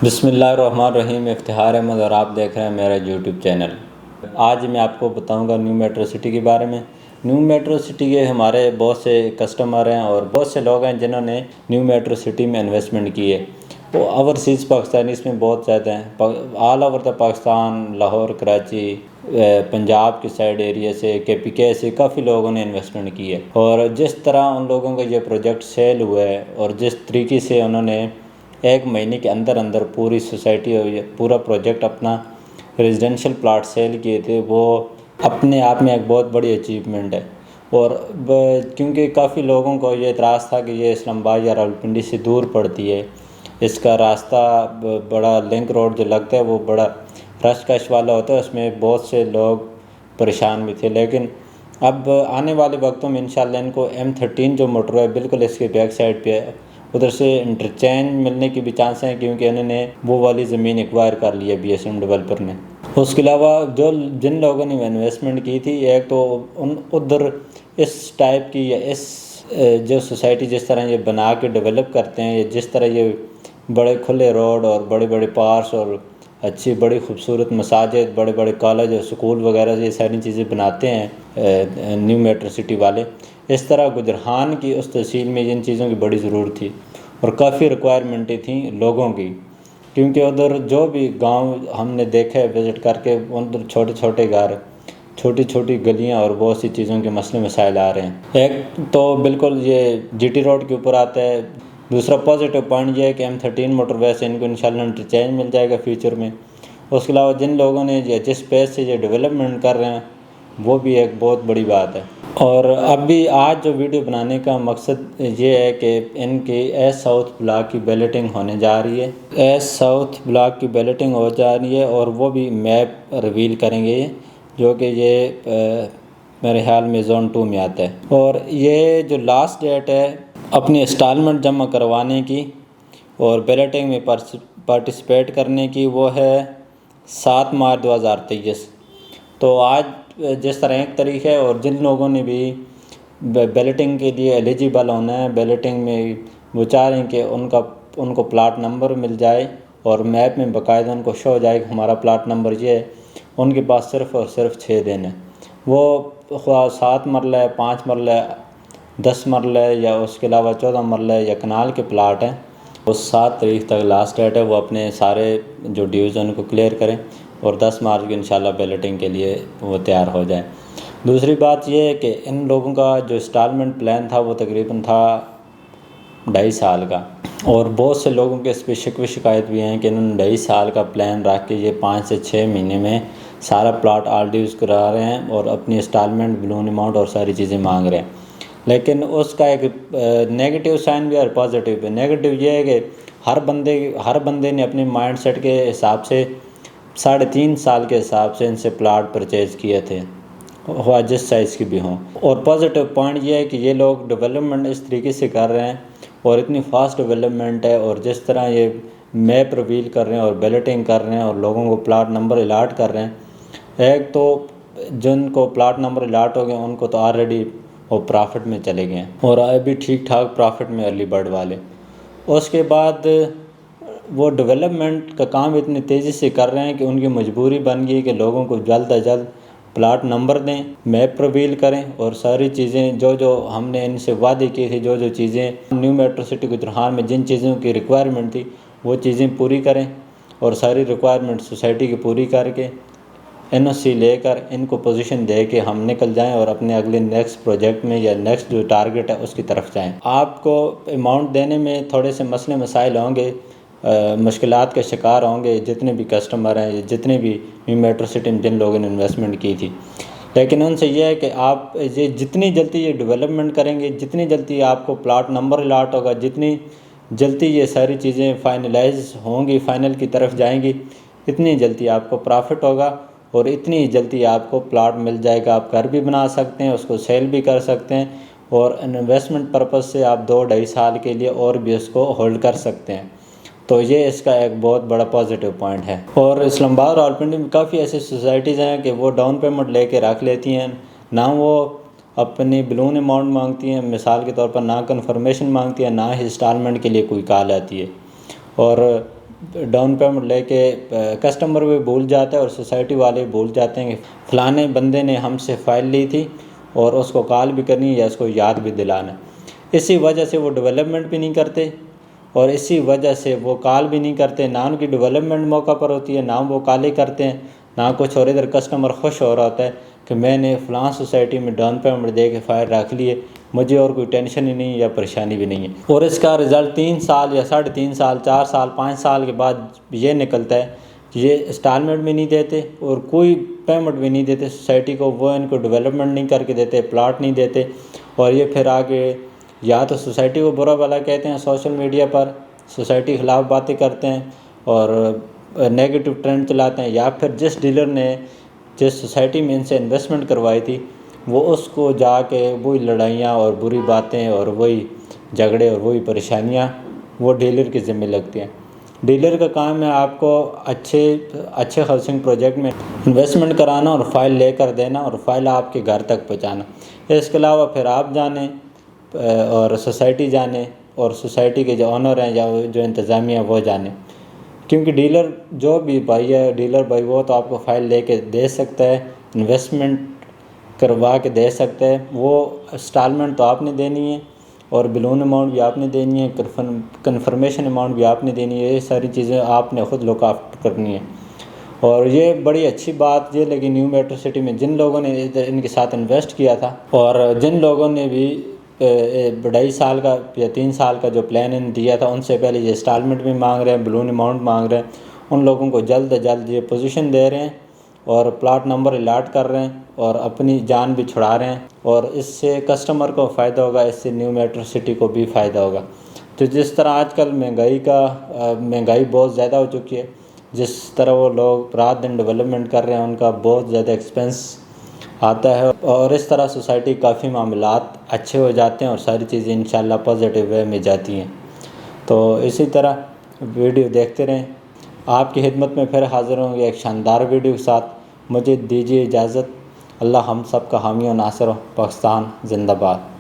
بسم اللہ الرحمن الرحیم، افتخار احمد اور آپ دیکھ رہے ہیں میرا یوٹیوب چینل۔ آج میں آپ کو بتاؤں گا نیو میٹرو سٹی کے بارے میں۔ نیو میٹرو سٹی کے ہمارے بہت سے کسٹمر ہیں اور بہت سے لوگ ہیں جنہوں نے نیو میٹرو سٹی میں انویسٹمنٹ کی ہے۔ وہ اوورسیز پاکستانی اس میں بہت زیادہ ہیں، all over the Pakistan, Lahore, Karachi, Punjab کی سائڈ ایریا سے، KPK سے کافی لوگوں نے انویسٹمنٹ کی ہے۔ اور جس طرح ان لوگوں کا یہ پروجیکٹ سیل ہوا ہے اور جس طریقے سے انہوں نے 1 مہینے کے اندر پوری سوسائٹی اور پورا پروجیکٹ اپنا ریزیڈینشیل پلاٹ سیل کیے تھے، وہ اپنے آپ میں ایک بہت بڑی اچیومنٹ ہے۔ اور کیونکہ کافی لوگوں کو یہ اعتراض تھا کہ یہ اسلام آباد یا راولپنڈی سے دور پڑتی ہے، اس کا راستہ بڑا لنک روڈ جو لگتا ہے وہ بڑا رش کش والا ہوتا ہے، اس میں بہت سے لوگ پریشان بھی تھے۔ لیکن اب آنے والے وقتوں میں انشاءاللہ ان کو M13 جو موٹر وے بالکل اس کے بیک سائڈ پہ ہے، ادھر سے انٹرچینج ملنے کی بھی چانس ہیں، کیونکہ انہوں نے وہ والی زمین ایکوائر کر لی ہے BSM ڈیولپر نے۔ اس کے علاوہ جن لوگوں نے انویسٹمنٹ کی تھی، ایک تو ادھر اس ٹائپ کی یا اس جو سوسائٹی جس طرح یہ بنا کے ڈیولپ کرتے ہیں، جس طرح یہ بڑے کھلے روڈ اور بڑے بڑے پارکس اور اچھی بڑی خوبصورت مساجد، بڑے بڑے کالج اور سکول وغیرہ یہ ساری چیزیں بناتے ہیں نیو میٹرو سٹی والے، اس طرح گجرہان کی اس تحصیل میں ان چیزوں کی بڑی ضرورت تھی اور کافی ریکوائرمنٹیں تھیں لوگوں کی، کیونکہ ادھر جو بھی گاؤں ہم نے دیکھا ہے وزٹ کر کے، ادھر چھوٹے چھوٹے گھر، چھوٹی چھوٹی گلیاں اور بہت سی چیزوں کے مسئلے مسائل آ رہے ہیں۔ ایک تو بالکل یہ GT روڈ کے اوپر آتا ہے، دوسرا پازیٹیو پوائنٹ یہ ہے کہ M13 موٹر وے سے ان کو انشاءاللہ انٹرچینج مل جائے گا فیوچر میں۔ اس کے علاوہ جن لوگوں نے جس پیس سے یہ ڈیولپمنٹ کر رہے ہیں وہ بھی ایک بہت بڑی بات ہے۔ اور اب بھی آج جو ویڈیو بنانے کا مقصد یہ ہے کہ ان کی ایسٹ ساؤتھ بلاک کی بیلٹنگ ہونے جا رہی ہے، ایسٹ ساؤتھ بلاک کی بیلٹنگ ہو جا رہی ہے اور وہ بھی میپ ریویل کریں گے جو کہ یہ میرے خیال میں زون 2 میں آتا ہے۔ اور یہ جو لاسٹ ڈیٹ ہے اپنی انسٹالمنٹ جمع کروانے کی اور بیلٹنگ میں پارٹیسپیٹ کرنے کی، وہ ہے 7 مارچ 2023۔ تو آج جس طرح 1 تاریخ ہے اور جن لوگوں نے بھی بیلٹنگ کے لیے ایلیجیبل ہونا ہے، بیلٹنگ میں وہ چاہ رہے ہیں کہ ان کو پلاٹ نمبر مل جائے اور میپ میں باقاعدہ ان کو شو ہو جائے کہ ہمارا پلاٹ نمبر یہ ہے، ان کے پاس صرف اور صرف 6 دن ہے۔ وہ 7 مرلہ ہے، 5 مرلہ ہے، 10 مرلہ ہے یا اس کے علاوہ 14 مرلہ ہے یا کنال کے پلاٹ ہیں، وہ 7 تاریخ تک لاسٹ ڈیٹ ہے، وہ اپنے سارے جو ڈیوز ہیں ان کو کلیئر کریں اور 10 مارچ کو انشاءاللہ بیلٹنگ کے لیے وہ تیار ہو جائیں۔ دوسری بات یہ ہے کہ ان لوگوں کا جو انسٹالمنٹ پلان تھا وہ تقریباً تھا 2.5 سال کا، اور بہت سے لوگوں کے اس پہ شکوے شکایت بھی ہیں کہ انہوں نے 2.5 سال کا پلان رکھ کے یہ 5 سے 6 مہینے میں سارا پلاٹ آل ڈیوز کرا رہے ہیں اور اپنی انسٹالمنٹ، بلون اماؤنٹ اور ساری چیزیں مانگ رہے ہیں۔ لیکن اس کا ایک نیگیٹو سائن بھی ہے اور پازیٹیو بھی۔ نیگیٹو یہ ہے کہ ہر بندے نے اپنے مائنڈ سیٹ کے حساب سے 3.5 سال کے حساب سے ان سے پلاٹ پرچیز کیے تھے، ہوا جس سائز کی بھی ہوں۔ اور پازیٹیو پوائنٹ یہ ہے کہ یہ لوگ ڈیولپمنٹ اس طریقے سے کر رہے ہیں اور اتنی فاسٹ ڈیولپمنٹ ہے، اور جس طرح یہ میپ ریویل کر رہے ہیں اور بیلٹنگ کر رہے ہیں اور لوگوں کو پلاٹ نمبر الاٹ کر رہے ہیں، ایک تو جن کو پلاٹ نمبر الاٹ ہو گئے ان کو تو آلریڈی وہ پرافٹ میں چلے گئے ہیں اور ابھی ٹھیک ٹھاک پرافٹ میں ارلی برڈ والے۔ اس کے بعد وہ ڈیولپمنٹ کا کام اتنی تیزی سے کر رہے ہیں کہ ان کی مجبوری بن گئی کہ لوگوں کو جلد از جلد پلاٹ نمبر دیں، میپ ریویل کریں اور ساری چیزیں جو ہم نے ان سے وعدے کی تھی، جو چیزیں نیو میٹرو سٹی گجرہان میں جن چیزوں کی ریکوائرمنٹ تھی وہ چیزیں پوری کریں، اور ساری ریکوائرمنٹ سوسائٹی کی پوری کر کے NOC لے کر ان کو پوزیشن دے کے ہم نکل جائیں اور اپنے اگلے نیکسٹ پروجیکٹ میں یا نیکسٹ جو ٹارگٹ ہے اس کی طرف جائیں۔ آپ کو اماؤنٹ دینے میں تھوڑے سے مسئلے مسائل ہوں گے، مشکلات کا شکار ہوں گے جتنے بھی کسٹمر ہیں، جتنے بھی نیو میٹرو سٹی میں جن لوگوں نے انویسٹمنٹ کی تھی، لیکن ان سے یہ ہے کہ آپ یہ جتنی جلدی یہ ڈیولپمنٹ کریں گے، جتنی جلدی آپ کو پلاٹ نمبر الاٹ ہوگا، جتنی جلدی یہ ساری چیزیں فائنلائز ہوں گی، فائنل کی طرف جائیں گی، اتنی جلدی آپ کو پرافٹ ہوگا اور اتنی جلدی آپ کو پلاٹ مل جائے گا۔ آپ گھر بھی بنا سکتے ہیں، اس کو سیل بھی کر سکتے ہیں اور انویسٹمنٹ پرپز سے آپ 2-2.5 سال کے لیے اور بھی اس کو ہولڈ کر سکتے ہیں۔ تو یہ اس کا ایک بہت بڑا پازیٹیو پوائنٹ ہے۔ اور اسلام آباد اور راولپنڈی میں کافی ایسی سوسائٹیز ہیں کہ وہ ڈاؤن پیمنٹ لے کے رکھ لیتی ہیں، نہ وہ اپنی بلون اماؤنٹ مانگتی ہیں، مثال کے طور پر نہ کنفرمیشن مانگتی ہیں، نہ ہی انسٹالمنٹ کے لیے کوئی کال آتی ہے، اور ڈاؤن پیمنٹ لے کے کسٹمر بھی بھول جاتا ہے اور سوسائٹی والے بھول جاتے ہیں کہ فلانے بندے نے ہم سے فائل لی تھی اور اس کو کال بھی کرنی ہے یا اس کو یاد بھی دلانا ہے۔ اسی وجہ سے وہ ڈیولپمنٹ بھی نہیں کرتے اور اسی وجہ سے وہ کال بھی نہیں کرتے، نہ ان کی ڈیولپمنٹ موقع پر ہوتی ہے، نہ وہ کالیں کرتے ہیں، نہ کچھ، اور ادھر کسٹمر خوش ہو رہا ہوتا ہے کہ میں نے فلاں سوسائٹی میں ڈاؤن پیمنٹ دے کے فائل رکھ لیے، مجھے اور کوئی ٹینشن ہی نہیں یا پریشانی بھی نہیں ہے۔ اور اس کا رزلٹ 3 سال یا 3.5 سال، 4 سال، 5 سال کے بعد یہ نکلتا ہے کہ یہ انسٹالمنٹ بھی نہیں دیتے اور کوئی پیمنٹ بھی نہیں دیتے سوسائٹی کو، وہ ان کو ڈیولپمنٹ نہیں کر کے دیتے، پلاٹ نہیں دیتے، اور یہ پھر آگے یا تو سوسائٹی کو برا بھلا کہتے ہیں سوشل میڈیا پر، سوسائٹی کے خلاف باتیں کرتے ہیں اور نیگیٹو ٹرینڈ چلاتے ہیں، یا پھر جس ڈیلر نے جس سوسائٹی میں ان سے انویسٹمنٹ کروائی تھی وہ اس کو جا کے وہی لڑائیاں اور بری باتیں اور وہی جھگڑے اور وہی پریشانیاں وہ ڈیلر کے ذمہ لگتی ہیں۔ ڈیلر کا کام ہے آپ کو اچھے ہاؤسنگ پروجیکٹ میں انویسٹمنٹ کرانا اور فائل لے کر دینا اور فائل آپ کے گھر تک پہنچانا۔ اس کے علاوہ پھر آپ جانیں اور سوسائٹی جانے اور سوسائٹی کے جو آنر ہیں یا جو انتظامیہ وہ جانے، کیونکہ ڈیلر جو بھی بھائی ہے، ڈیلر بھائی وہ تو آپ کو فائل لے کے دے سکتا ہے، انویسٹمنٹ کروا کے دے سکتا ہے، وہ انسٹالمنٹ تو آپ نے دینی ہے اور بلون اماؤنٹ بھی آپ نے دینی ہے، کنفرمیشن اماؤنٹ بھی آپ نے دینی ہے، یہ ساری چیزیں آپ نے خود لک آفٹر کرنی ہے۔ اور یہ بڑی اچھی بات یہ لگی نیو میٹرو سٹی میں، جن لوگوں نے ان کے ساتھ انویسٹ کیا تھا اور جن لوگوں نے بھی 2.5 سال کا یا 3 سال کا جو پلان ان دیا تھا، ان سے پہلے یہ انسٹالمنٹ بھی مانگ رہے ہیں، بلون اماؤنٹ مانگ رہے ہیں، ان لوگوں کو جلد از جلد یہ پوزیشن دے رہے ہیں اور پلاٹ نمبر الاٹ کر رہے ہیں اور اپنی جان بھی چھڑا رہے ہیں، اور اس سے کسٹمر کو فائدہ ہوگا، اس سے نیو میٹرو سٹی کو بھی فائدہ ہوگا۔ تو جس طرح آج کل مہنگائی بہت زیادہ ہو چکی ہے، جس طرح وہ لوگ رات دن ڈیولپمنٹ کر رہے ہیں، ان کا بہت زیادہ ایکسپینس آتا ہے، اور اس طرح سوسائٹی کافی معاملات اچھے ہو جاتے ہیں اور ساری چیزیں انشاءاللہ پازیٹیو وے میں جاتی ہیں۔ تو اسی طرح ویڈیو دیکھتے رہیں، آپ کی خدمت میں پھر حاضر ہوں گے ایک شاندار ویڈیو کے ساتھ۔ مجھے دیجیے اجازت، اللہ ہم سب کا حامی و ناصر ہو۔ پاکستان زندہ باد۔